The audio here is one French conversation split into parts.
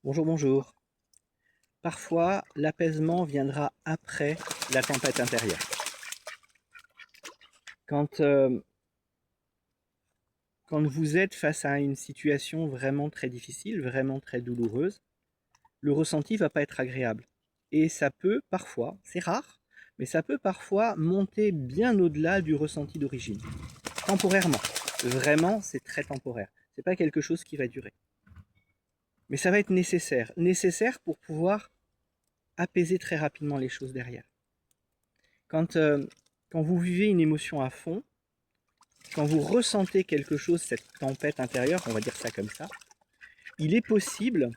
Bonjour, bonjour. Parfois, l'apaisement viendra après la tempête intérieure. Quand, euh, quand vous êtes face à une situation vraiment très difficile, vraiment très douloureuse, le ressenti va pas être agréable. Et ça peut parfois, c'est rare, mais ça peut parfois monter bien au-delà du ressenti d'origine, temporairement. Vraiment, c'est très temporaire. C'est pas quelque chose qui va durer. Mais ça va être nécessaire pour pouvoir apaiser très rapidement les choses derrière. Quand, euh, quand vous vivez une émotion à fond, quand vous ressentez quelque chose, cette tempête intérieure, on va dire ça comme ça, il est possible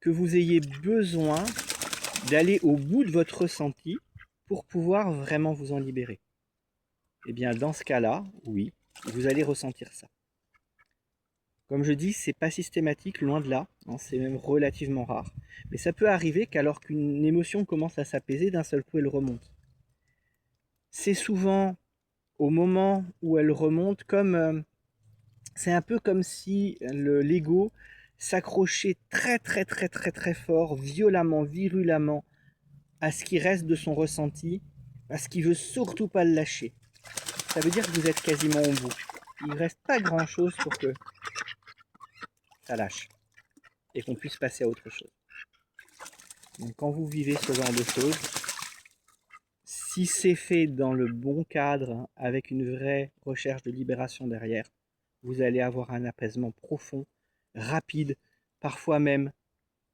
que vous ayez besoin d'aller au bout de votre ressenti pour pouvoir vraiment vous en libérer. Et bien dans ce cas-là, oui, vous allez ressentir ça. Comme je dis, c'est pas systématique, loin de là, hein, c'est même relativement rare. Mais ça peut arriver qu'alors qu'une émotion commence à s'apaiser, d'un seul coup elle remonte. C'est souvent au moment où elle remonte c'est un peu comme si l'ego s'accrochait très fort, violemment, virulemment à ce qui reste de son ressenti, parce qu'il veut surtout pas le lâcher. Ça veut dire que vous êtes quasiment au bout. Il ne reste pas grand chose pour que ça lâche et qu'on puisse passer à autre chose. Donc quand vous vivez ce genre de choses, si c'est fait dans le bon cadre, avec une vraie recherche de libération derrière, vous allez avoir un apaisement profond, rapide, parfois même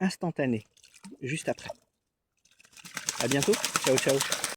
instantané, juste après. À bientôt, ciao ciao.